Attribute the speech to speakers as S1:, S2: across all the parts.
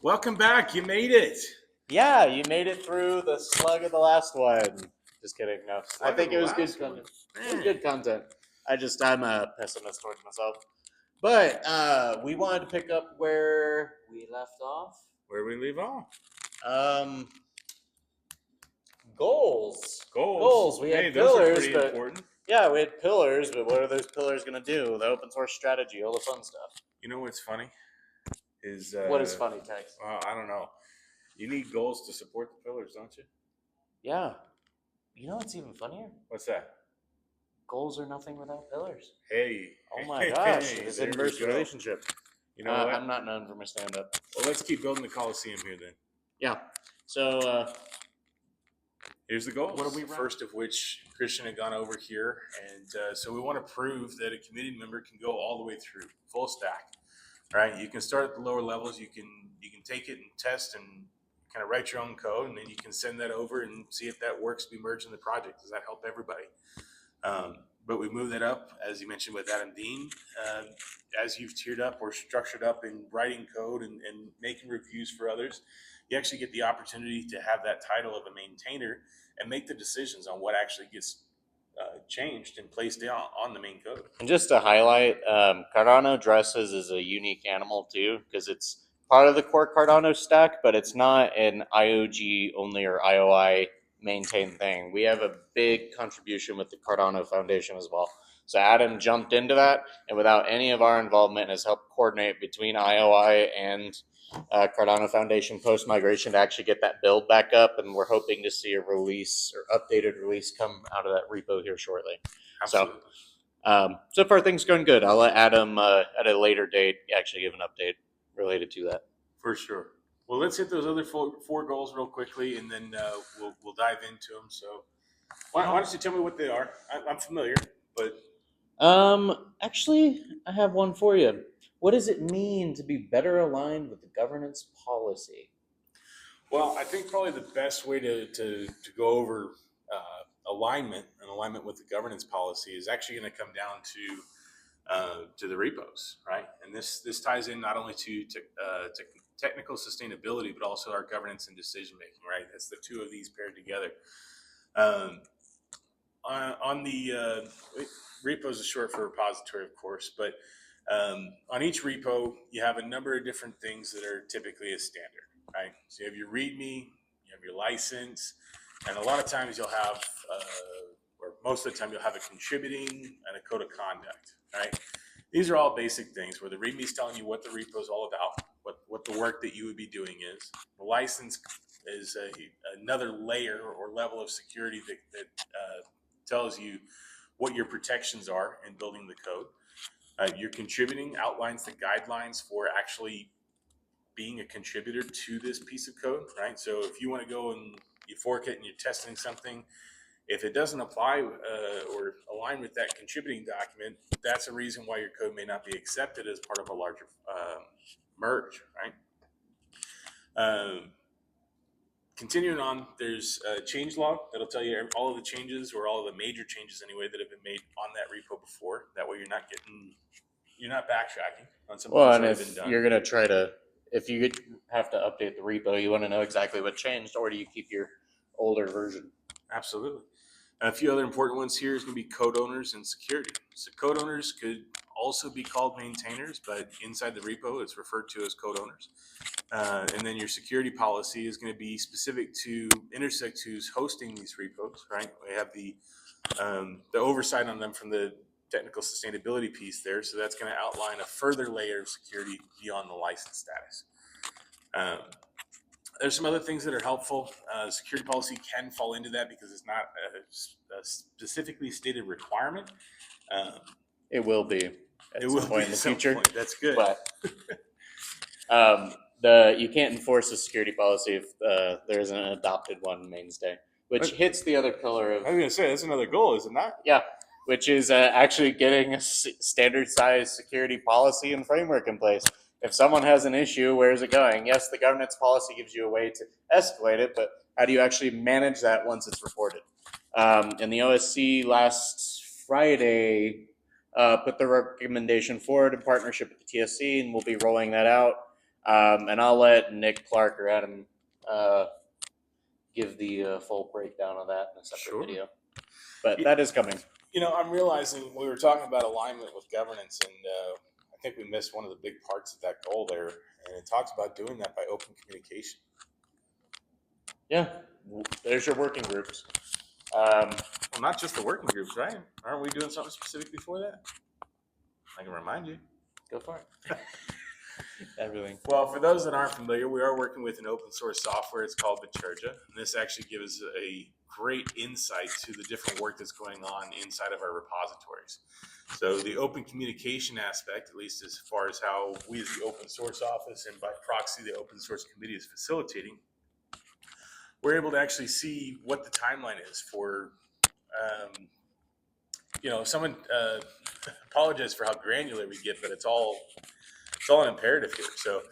S1: Welcome back. You made it.
S2: Yeah, you made it through the slug of the last one. Just kidding. No, I think it was good content. It was good content. I'm a pessimist towards myself. But we wanted to pick up where we left off.
S1: Where we leave off?
S2: Goals. We
S1: Hey,
S2: had
S1: those are
S2: pillars,
S1: pretty
S2: but
S1: important.
S2: yeah, we had pillars. But what are those pillars going to do? The open source strategy, all the fun stuff.
S1: You know what's funny?
S2: What is funny, Tex?
S1: I don't know. You need goals to support the pillars, don't you?
S2: Yeah. You know what's even funnier?
S1: What's that?
S2: Goals are nothing without pillars.
S1: Hey.
S2: Oh my gosh,
S1: Hey,
S2: it's
S1: there
S2: an
S1: we
S2: inverse
S1: go.
S2: relationship.
S1: You know what?
S2: I'm not known for my stand-up.
S1: Well, let's keep building the Coliseum here then.
S2: Yeah. So,
S1: here's the goals.
S2: What are we running?
S1: First of which Christian had gone over here, and so we want to prove that a community member can go all the way through, full stack. Right? You can start at the lower levels. You can take it and test and kind of write your own code, and then you can send that over and see if that works to be merged in the project. Does that help everybody? But we move that up, as you mentioned with Adam Dean, as you've tiered up or structured up in writing code and making reviews for others, you actually get the opportunity to have that title of a maintainer and make the decisions on what actually gets changed and placed down on the main code.
S2: and just to highlight, Cardano dresses is a unique animal too, because it's part of the core Cardano stack, but it's not an IOG only or IOI maintained thing. We have a big contribution with the Cardano Foundation as well. So Adam jumped into that, and without any of our involvement, has helped coordinate between IOI and Cardano Foundation post migration to actually get that build back up, and we're hoping to see a release or updated release come out of that repo here shortly.
S1: Absolutely.
S2: So far things going good. I'll let Adam at a later date actually give an update related to that.
S1: For sure. Well, let's hit those other four goals real quickly, and then we'll dive into them. So, why don't you tell me what they are? I'm familiar, but
S2: Actually, I have one for you. What does it mean to be better aligned with the governance policy?
S1: well, I think probably the best way to go over alignment with the governance policy is actually going to come down to the repos, right? And this ties in not only to technical sustainability, but also our governance and decision making, right? That's the two of these paired together. On the repos is short for repository, of course, but on each repo, you have a number of different things that are typically a standard, right? So you have your README, you have your license, and a lot of times you'll have, or most of the time you'll have a contributing and a code of conduct, right? These are all basic things where the README is telling you what the repo is all about, what the work that you would be doing is. The license is another layer or level of security that tells you what your protections are in building the code. Your contributing outlines the guidelines for actually being a contributor to this piece of code, right? So if you want to go and you fork it and you're testing something, if it doesn't apply or align with that contributing document, that's a reason why your code may not be accepted as part of a larger merge, right? Continuing on, there's a change log that'll tell you all of the changes, or all of the major changes anyway, that have been made on that repo before. That way you're not backtracking on something that's already been done.
S2: You're going to try to, if you have to update the repo, you want to know exactly what changed, or do you keep your older version?
S1: Absolutely. And a few other important ones here is going to be code owners and security. So code owners could also be called maintainers, but inside the repo, it's referred to as code owners. And then your security policy is going to be specific to Intersect, who's hosting these repos, right? We have the oversight on them from the technical sustainability piece there. So that's going to outline a further layer of security beyond the license status. There's some other things that are helpful. Security policy can fall into that because it's not a specifically stated requirement.
S2: It will be at some point in the future.
S1: That's good.
S2: But you can't enforce a security policy if there isn't an adopted one mainstay, which hits the other pillar of...
S1: I was going to say, that's another goal, is it not?
S2: Yeah, which is actually getting a standard-sized security policy and framework in place. If someone has an issue, where is it going? Yes, the governance policy gives you a way to escalate it, but how do you actually manage that once it's reported? And the OSC last Friday put the recommendation forward in partnership with the TSC, and we'll be rolling that out And I'll let Nick Clark or Adam give the full breakdown of that in a separate video. But that is coming.
S1: I'm realizing we were talking about alignment with governance, and I think we missed one of the big parts of that goal there. And it talks about doing that by open communication.
S2: Yeah, there's your working groups.
S1: Well, not just the working groups, right? Aren't we doing something specific before that? I can remind you.
S2: Go for it. Everything.
S1: Well, for those that aren't familiar, we are working with an open source software. It's called Bitergia. And this actually gives a great insight to the different work that's going on inside of our repositories. So the open communication aspect, at least as far as how we as the open source office and by proxy the open source committee is facilitating, we're able to actually see what the timeline is for, someone apologize for how granular we get, but it's all an imperative here. So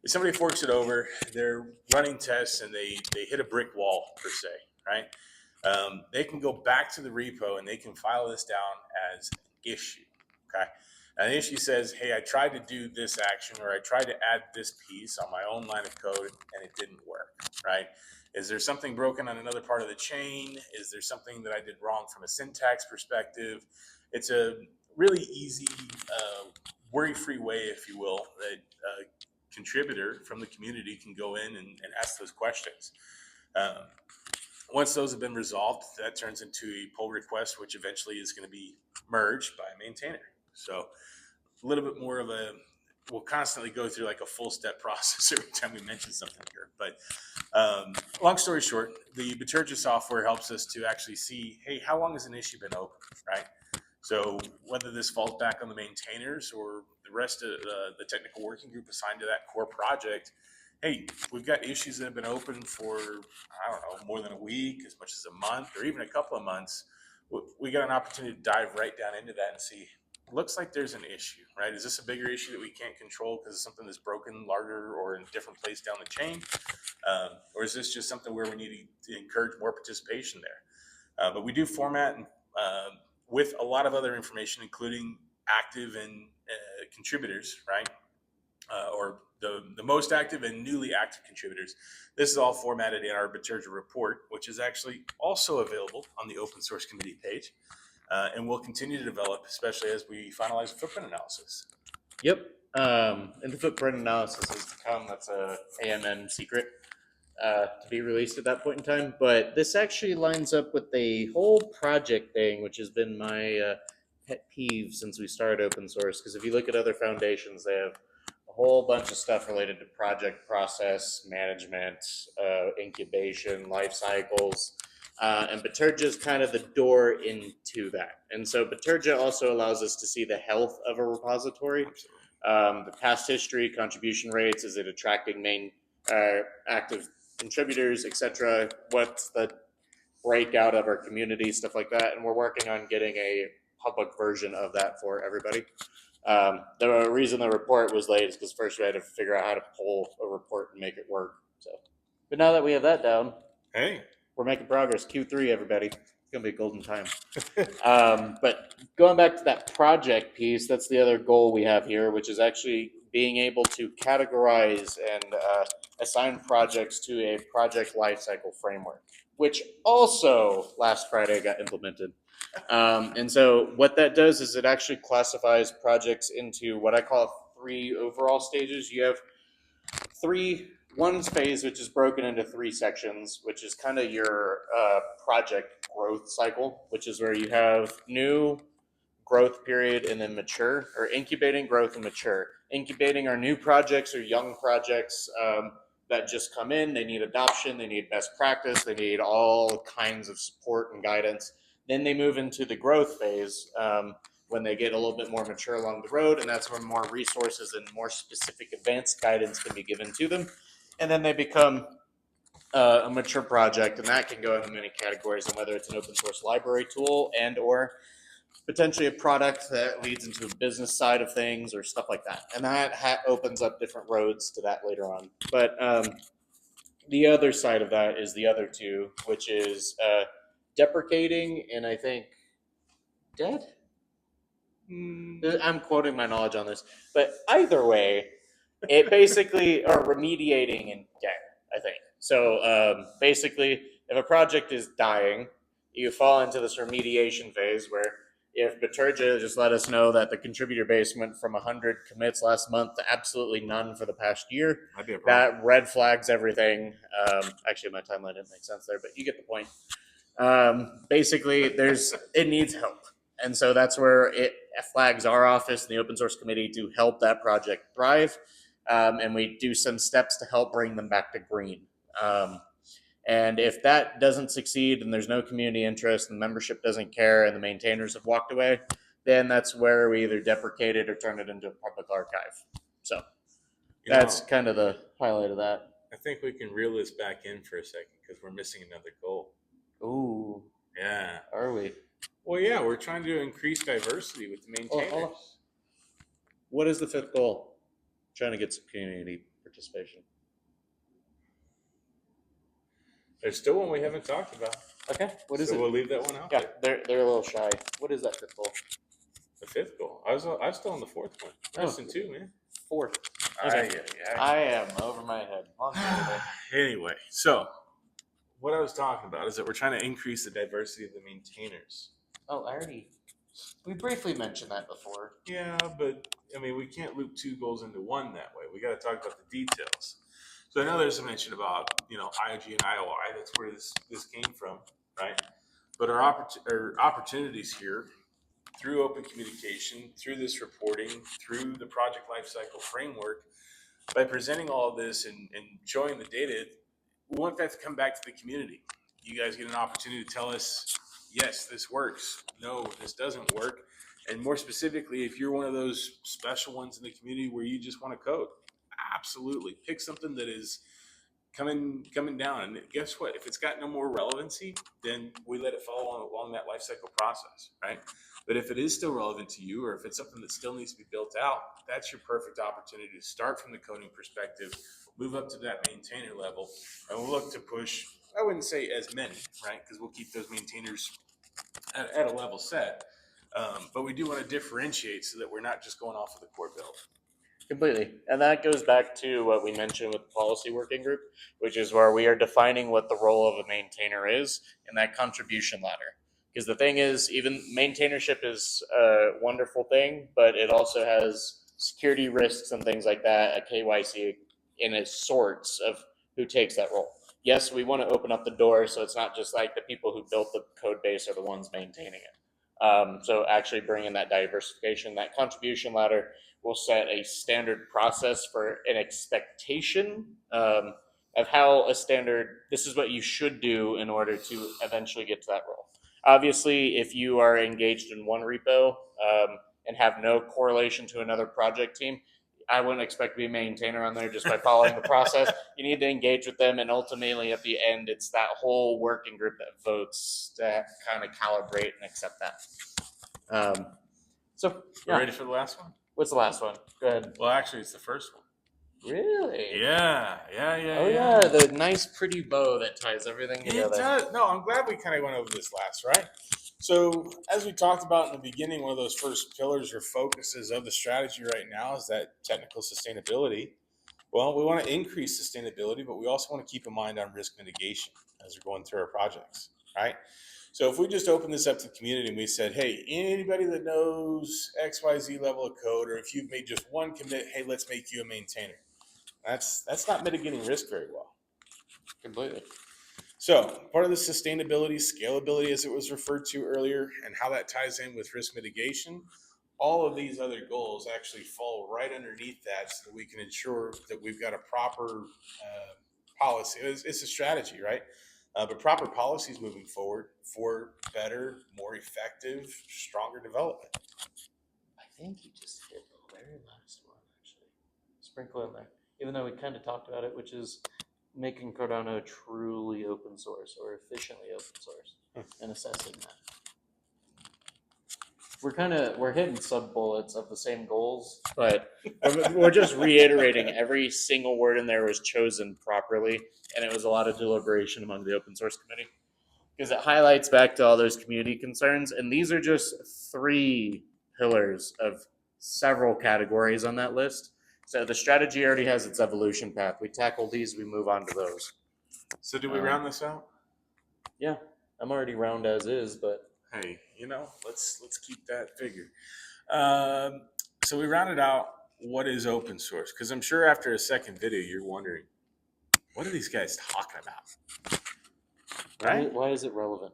S1: if somebody forks it over, they're running tests and they hit a brick wall per se, right? They can go back to the repo and they can file this down as an issue, okay? And the issue says, hey, I tried to do this action or I tried to add this piece on my own line of code and it didn't work, right? Is there something broken on another part of the chain? Is there something that I did wrong from a syntax perspective? It's a really easy, worry-free way, if you will, that a contributor from the community can go in and ask those questions. Once those have been resolved, that turns into a pull request, which eventually is going to be merged by a maintainer. So a little bit more of we'll constantly go through like a full step process every time we mention something here. But long story short, the Bitergia software helps us to actually see, hey, how long has an issue been open, right? So whether this falls back on the maintainers or the rest of the technical working group assigned to that core project, hey, we've got issues that have been open for, I don't know, more than a week, as much as a month, or even a couple of months. We got an opportunity to dive right down into that and see, looks like there's an issue, right? Is this a bigger issue that we can't control because it's something that's broken larger or in a different place down the chain? Or is this just something where we need to encourage more participation there? But we do format and with a lot of other information, including active and contributors, right? Or the most active and newly active contributors. This is all formatted in our Bitergia report, which is actually also available on the Open Source Committee page. And we'll continue to develop, especially as we finalize the footprint analysis.
S2: Yep. And the footprint analysis is to come. That's a AMN secret to be released at that point in time. But this actually lines up with the whole project thing, which has been my pet peeve since we started open source. Because if you look at other foundations, they have a whole bunch of stuff related to project process management, incubation, life cycles. And Bitergia is kind of the door into that. And so Bitergia also allows us to see the health of a repository, the past history, contribution rates, is it attracting main active contributors, etc. What's the breakout of our community, stuff like that. And we're working on getting a public version of that for everybody. The reason the report was late is because first we had to figure out how to pull a report and make it work. So, but now that we have that down,
S1: hey,
S2: we're making progress. Q3, everybody. It's going to be a golden time. But going back to that project piece, that's the other goal we have here, which is actually being able to categorize and assign projects to a project lifecycle framework, which also last Friday got implemented. And so what that does is it actually classifies projects into what I call 3 overall stages. You have one phase, which is broken into 3 sections, which is kind of your project growth cycle, which is where you have new, growth period, and then mature, or incubating, growth, and mature. Incubating are new projects or young projects that just come in. They need adoption, they need best practice, they need all kinds of support and guidance. Then they move into the growth phase when they get a little bit more mature along the road, and that's when more resources and more specific advanced guidance can be given to them. And then they become a mature project, and that can go into many categories, and whether it's an open source library tool and or potentially a product that leads into a business side of things or stuff like that. And that opens up different roads to that later on. But the other side of that is the other 2, which is deprecating and I think dead? I'm quoting my knowledge on this. But either way, It basically, or remediating and I think. So basically, if a project is dying, you fall into this remediation phase where if Bitergia just let us know that the contributor base went from 100 commits last month to absolutely none for the past year,
S1: That'd be a problem.
S2: that red flags everything. Actually, my timeline didn't make sense there, but you get the point. Basically, it needs help. And so that's where it flags our office and the open source committee to help that project thrive. And we do some steps to help bring them back to green. And if that doesn't succeed and there's no community interest and membership doesn't care and the maintainers have walked away, then that's where we either deprecate it or turn it into a public archive. So that's kind of the highlight of that.
S1: I think we can reel this back in for a second because we're missing another goal.
S2: Ooh.
S1: Yeah.
S2: Are we?
S1: Well, yeah, we're trying to increase diversity with the maintainers.
S2: What is the fifth goal? Trying to get some community participation.
S1: There's still one we haven't talked about.
S2: Okay. What is it?
S1: So we'll leave that one out.
S2: Yeah, they're a little shy. What is that fifth goal?
S1: The fifth goal. I was still on the fourth one. Listen, two, man.
S2: Fourth.
S1: Okay.
S2: I am over my head.
S1: Anyway, so what I was talking about is that we're trying to increase the diversity of the maintainers.
S2: Oh, we briefly mentioned that before.
S1: Yeah, but I mean, we can't loop two goals into one that way. We got to talk about the details. So I know there's a mention about, IOG and IOI. That's where this came from, right? But our opportunities here through open communication, through this reporting, through the project lifecycle framework, by presenting all of this and showing the data, we want that to come back to the community. You guys get an opportunity to tell us, yes, this works. No, this doesn't work. And more specifically, if you're one of those special ones in the community where you just want to code, absolutely pick something that is coming down. And guess what? If it's got no more relevancy, then we let it follow along that life cycle process, right? But if it is still relevant to you, or if it's something that still needs to be built out, that's your perfect opportunity to start from the coding perspective, move up to that maintainer level, and we'll look to push, I wouldn't say as many, right? Because we'll keep those maintainers at a level set. But we do want to differentiate so that we're not just going off of the core build.
S2: Completely. And that goes back to what we mentioned with the policy working group, which is where we are defining what the role of a maintainer is in that contribution ladder. Because the thing is, even maintainership is a wonderful thing, but it also has security risks and things like that, a KYC in its sorts of who takes that role. Yes, we want to open up the door so it's not just like the people who built the code base are the ones maintaining it. So actually bringing that diversification, that contribution ladder will set a standard process for an expectation of how this is what you should do in order to eventually get to that role. Obviously, if you are engaged in one repo and have no correlation to another project team, I wouldn't expect to be a maintainer on there just by following the process. You need to engage with them, and ultimately at the end, it's that whole working group that votes to kind of calibrate and accept that.
S1: Ready for the last one?
S2: What's the last one? Go ahead.
S1: Well, actually, it's the first one.
S2: Really?
S1: Yeah.
S2: Oh yeah, the nice pretty bow that ties everything together.
S1: It does. No, I'm glad we kind of went over this last, right? So as we talked about in the beginning, one of those first pillars or focuses of the strategy right now is that technical sustainability. Well, we want to increase sustainability, but we also want to keep a mind on risk mitigation as we're going through our projects, right? So if we just open this up to the community and we said, hey, anybody that knows XYZ level of code, or if you've made just one commit, hey, let's make you a maintainer. That's not mitigating risk very well.
S2: Completely.
S1: So part of the sustainability, scalability, as it was referred to earlier, and how that ties in with risk mitigation, all of these other goals actually fall right underneath that so that we can ensure that we've got a proper policy. It's a strategy, right? But proper policies moving forward for better, more effective, stronger development.
S2: I think you just hit the very last one, actually. Sprinkle in there. Even though we kind of talked about it, which is making Cardano truly open source or efficiently open source and assessing that. We're hitting sub bullets of the same goals, but we're just reiterating every single word in there was chosen properly, and it was a lot of deliberation among the open source committee because it highlights back to all those community concerns, and these are just 3 pillars of several categories on that list. So the strategy already has its evolution path. We tackle these, we move on to those.
S1: So do we round this out?
S2: Yeah, I'm already round as is, but
S1: Hey, let's keep that figure. So we rounded out what is open source, because I'm sure after a second video you're wondering, what are these guys talking about? Right?
S2: why is it relevant?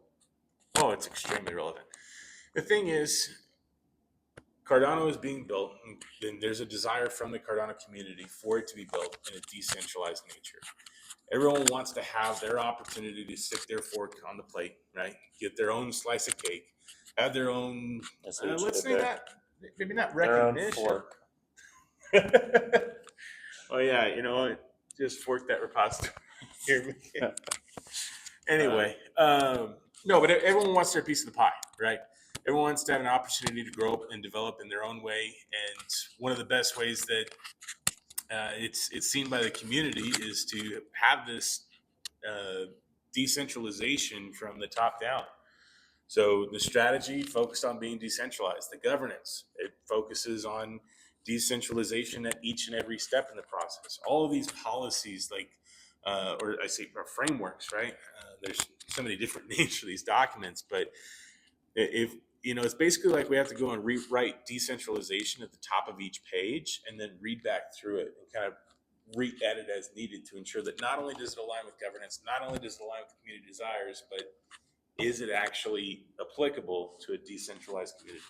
S1: Oh, it's extremely relevant. The thing is, Cardano is being built, and there's a desire from the Cardano community for it to be built in a decentralized nature. Everyone wants to have their opportunity to stick their fork on the plate, right? Get their own slice of cake, have their own, let's say that, maybe not recognition.
S2: Their own fork.
S1: Oh yeah, just fork that repository. Anyway, no, but everyone wants their piece of the pie, right? Everyone wants to have an opportunity to grow up and develop in their own way. And one of the best ways that it's seen by the community is to have this decentralization from the top down. So the strategy focused on being decentralized. The governance, it focuses on decentralization at each and every step in the process. All of these policies, or I say frameworks, right? There's so many different names for these documents, but if it's basically like we have to go and rewrite decentralization at the top of each page and then read back through it and kind of re-edit as needed to ensure that not only does it align with governance, not only does it align with community desires, but is it actually applicable to a decentralized community?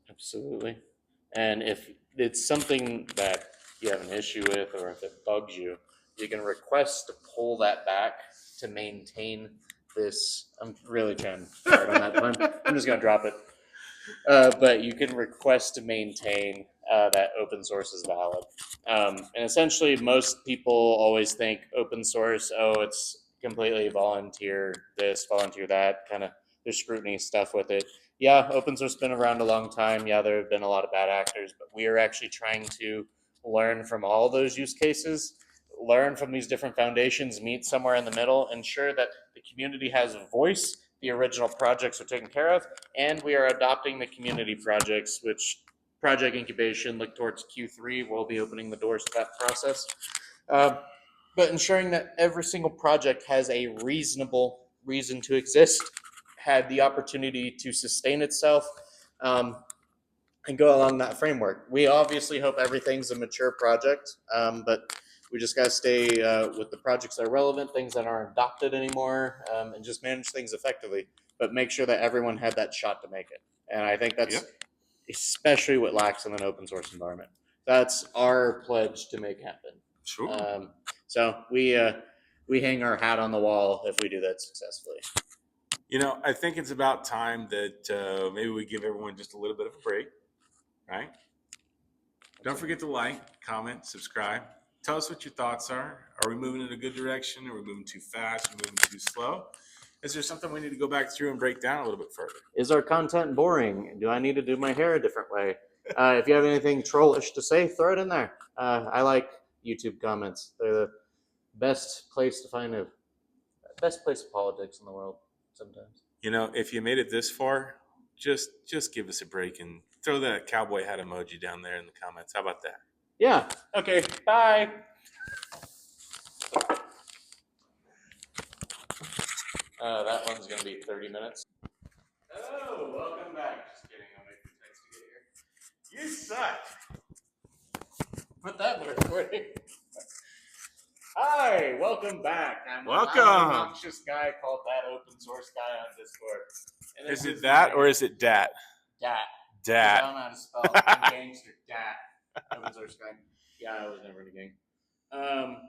S2: Absolutely. And if it's something that you have an issue with, or if it bugs you, you can request to pull that back to maintain this. I'm really trying hard on that pun. I'm just going to drop it. But you can request to maintain that open source is valid. And essentially, most people always think open source, it's completely volunteer this, volunteer that, kind of there's scrutiny stuff with it. Yeah, open source has been around a long time. Yeah, there have been a lot of bad actors, but we are actually trying to learn from all those use cases, learn from these different foundations, meet somewhere in the middle, ensure that the community has a voice, the original projects are taken care of, and we are adopting the community projects, which project incubation, look towards Q3, we'll be opening the doors to that process. But ensuring that every single project has a reasonable reason to exist, had the opportunity to sustain itself, and go along that framework. We obviously hope everything's a mature project, but we just got to stay with the projects that are relevant, things that aren't adopted anymore, and just manage things effectively. But make sure that everyone had that shot to make it. And I think that's especially what lacks in an open source environment. That's our pledge to make happen.
S1: Sure.
S2: So we hang our hat on the wall if we do that successfully.
S1: I think it's about time that maybe we give everyone just a little bit of a break, right? Don't forget to like, comment, subscribe. Tell us what your thoughts are. Are we moving in a good direction? Are we moving too fast? Are we moving too slow? Is there something we need to go back through and break down a little bit further?
S2: Is our content boring? Do I need to do my hair a different way? If you have anything trollish to say, throw it in there. I like YouTube comments. They're the best place to find a best place of politics in the world sometimes.
S1: If you made it this far, just give us a break and throw that cowboy hat emoji down there in the comments. How about that?
S2: Yeah. Okay. Bye. That one's going to be 30 minutes. Oh, welcome back. Just kidding. I'll make the text to get here.
S1: You suck.
S2: Put that in the recording. Hi, welcome back. I'm
S1: Welcome.
S2: an obnoxious guy called that open source guy on Discord. And
S1: is it that or is it dat?
S2: Dat.
S1: Dat.
S2: I don't know how to spell it. Gangster. Dat. Open source guy. Yeah, I was never in a gang.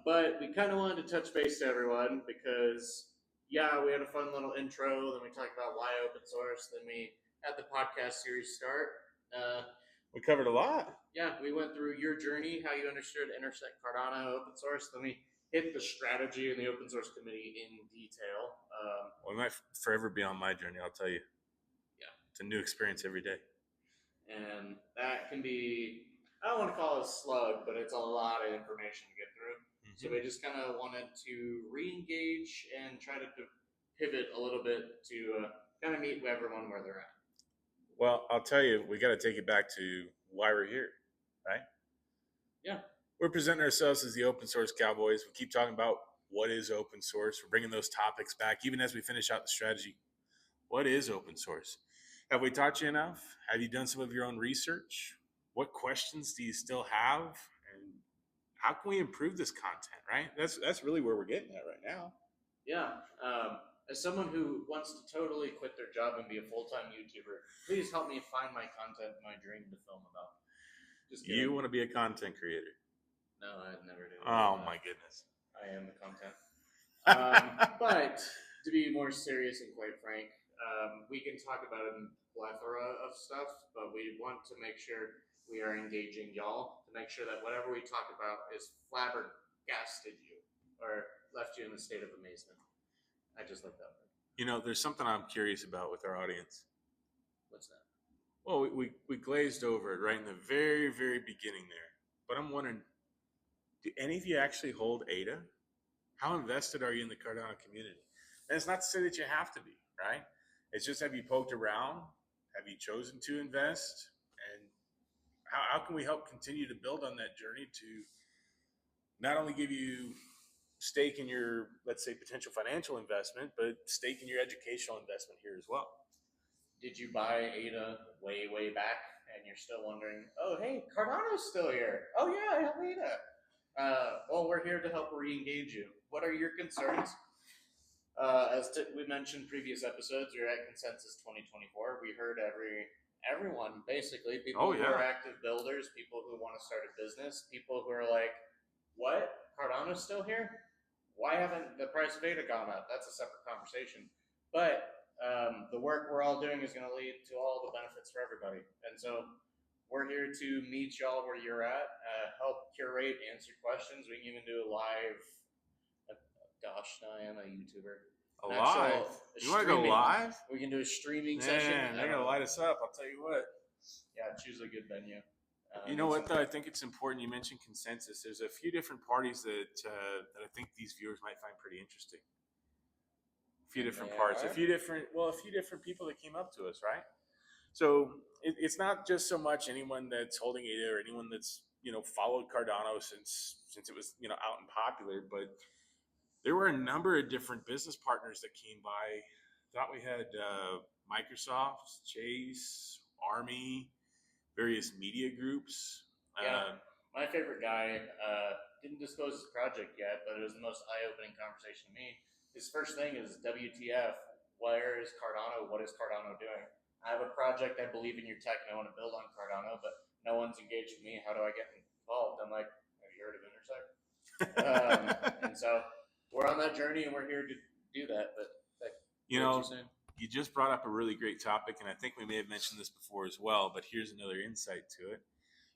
S2: But we kind of wanted to touch base to everyone because, we had a fun little intro. Then we talked about why open source. Then we had the podcast series start.
S1: We covered a lot.
S2: Yeah, we went through your journey, how you understood Intersect Cardano, open source. Then we hit the strategy in the open source committee in detail.
S1: Well, it might forever be on my journey, I'll tell you.
S2: Yeah.
S1: It's a new experience every day.
S2: And that can be, I don't want to call it a slug, but it's a lot of information to get through. Mm-hmm. So we just kind of wanted to re-engage and try to pivot a little bit to kind of meet everyone where they're at.
S1: Well, I'll tell you, we got to take it back to why we're here, right?
S2: Yeah.
S1: We're presenting ourselves as the Open Source Cowboys. We keep talking about what is open source. We're bringing those topics back, even as we finish out the strategy. What is open source? Have we taught you enough? Have you done some of your own research? What questions do you still have? And how can we improve this content, right? That's really where we're getting at right now.
S2: Yeah. As someone who wants to totally quit their job and be a full-time YouTuber, please help me find my content, my dream to film about.
S1: Just kidding. You want to be a content creator?
S2: No, I'd never do.
S1: Oh my goodness!
S2: I am the content. But to be more serious and quite frank, we can talk about a plethora of stuff, but we want to make sure we are engaging y'all to make sure that whatever we talk about is flabbergasted you or left you in a state of amazement. I just like that word.
S1: You know, there's something I'm curious about with our audience.
S2: What's that?
S1: Well, we glazed over it right in the very, very beginning there. But I'm wondering, do any of you actually hold ADA? How invested are you in the Cardano community? And it's not to say that you have to be, right? It's just, have you poked around? Have you chosen to invest? And how can we help continue to build on that journey to not only give you stake in your, let's say, potential financial investment, but stake in your educational investment here as well?
S2: Did you buy ADA way, way back and you're still wondering, oh, hey, Cardano's still here. Oh, yeah, I have ADA. Well, we're here to help re-engage you. What are your concerns? We mentioned previous episodes, we're at Consensus 2024. We heard everyone, basically, people who are active builders, people who want to start a business, people who are like, what? Cardano's still here? Why haven't the price of ADA gone up? That's a separate conversation. But the work we're all doing is going to lead to all the benefits for everybody. And so we're here to meet y'all where you're at, help curate, answer questions. We can even do a live. Gosh, no, I am a YouTuber.
S1: Live? You want to go live?
S2: We can do a streaming session.
S1: They're going to light us up, I'll tell you what.
S2: Yeah, choose a good venue.
S1: You know what, though? I think it's important you mentioned Consensus. There's a few different parties that I think these viewers might find pretty interesting. A few different parts. A few different people that came up to us, right? So it's not just so much anyone that's holding ADA or anyone that's, followed Cardano since it was, out and popular, but there were a number of different business partners that came by. Thought we had Microsoft, Chase, Army, various media groups.
S2: My favorite guy didn't disclose his project yet, but it was the most eye-opening conversation to me. His first thing is WTF, where is Cardano? What is Cardano doing? I have a project, I believe in your tech, and I want to build on Cardano, but no one's engaged with me. How do I get involved? I'm like, have you heard of Intersect? And so we're on that journey, and we're here to do that. But
S1: you just brought up a really great topic, and I think we may have mentioned this before as well, but here's another insight to it.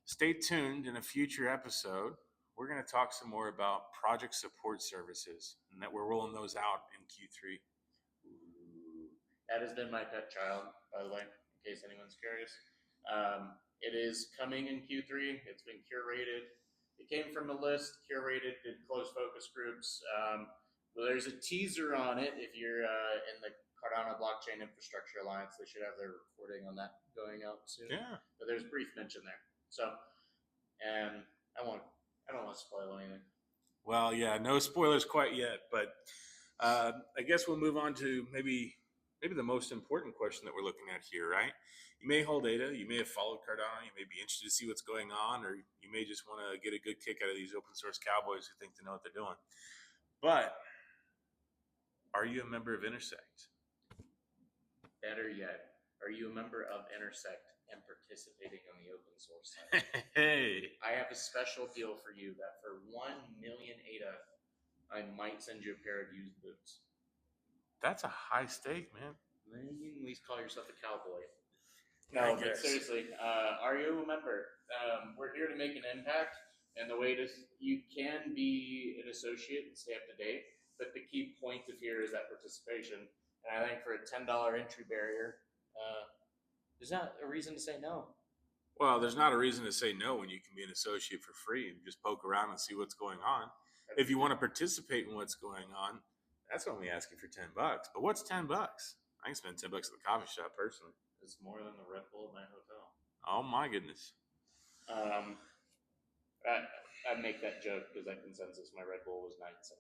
S1: Stay tuned in a future episode. We're going to talk some more about project support services, and that we're rolling those out in Q3.
S2: Ooh, that has been my pet child, by the way, in case anyone's curious. It is coming in Q3. It's been curated. It came from a list, curated, did closed focus groups. Well, there's a teaser on it. If you're in the Cardano Blockchain Infrastructure Alliance, they should have their recording on that going out soon.
S1: Yeah.
S2: But there's brief mention there. So, and I don't want to spoil anything.
S1: Well, yeah, no spoilers quite yet, but I guess we'll move on to maybe the most important question that we're looking at here, right? You may hold ADA, you may have followed Cardano, you may be interested to see what's going on, or you may just want to get a good kick out of these open source cowboys who think they know what they're doing. But are you a member of Intersect?
S2: Better yet, are you a member of Intersect and participating on the open source side?
S1: Hey,
S2: I have a special deal for you that for 1 million ADA, I might send you a pair of used boots.
S1: That's a high stake, man.
S2: You can at least call yourself a cowboy. No, but seriously, are you a member? We're here to make an impact, and the way you can be an associate and stay up to date, but the key point of here is that participation. And I think for a $10 entry barrier, there's not a reason to say no.
S1: Well, there's not a reason to say no when you can be an associate for free and just poke around and see what's going on. If you want to participate in what's going on, that's only asking for $10. But what's $10? I can spend $10 at the coffee shop personally.
S2: It's more than the Red Bull at my hotel.
S1: Oh my goodness.
S2: I make that joke because at consensus my Red Bull was $9.75,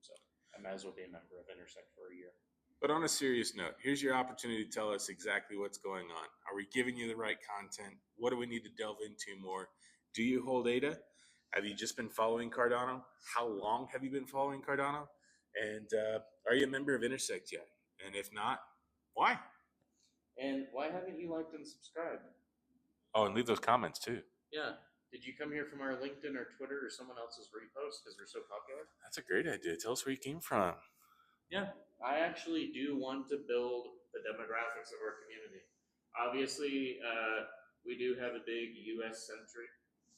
S2: so I might as well be a member of Intersect for a year.
S1: But on a serious note, here's your opportunity to tell us exactly what's going on. Are we giving you the right content? What do we need to delve into more? Do you hold ADA? Have you just been following Cardano? How long have you been following Cardano? And are you a member of Intersect yet? And if not, why?
S2: And why haven't you liked and subscribed?
S1: Oh, and leave those comments too.
S2: Yeah. Did you come here from our LinkedIn or Twitter or someone else's repost because we're so popular?
S1: That's a great idea. Tell us where you came from.
S2: Yeah, I actually do want to build the demographics of our community. Obviously, we do have a big U.S.-centric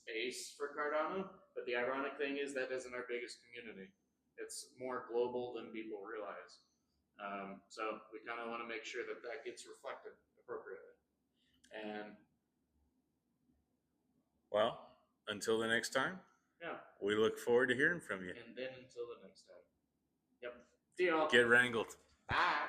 S2: base for Cardano, but the ironic thing is that isn't our biggest community. It's more global than people realize. So we kind of want to make sure that that gets reflected appropriately. And
S1: Well, until the next time,
S2: yeah,
S1: we look forward to hearing from you.
S2: and then until the next time. Yep. See y'all.
S1: Get wrangled.
S2: Bye.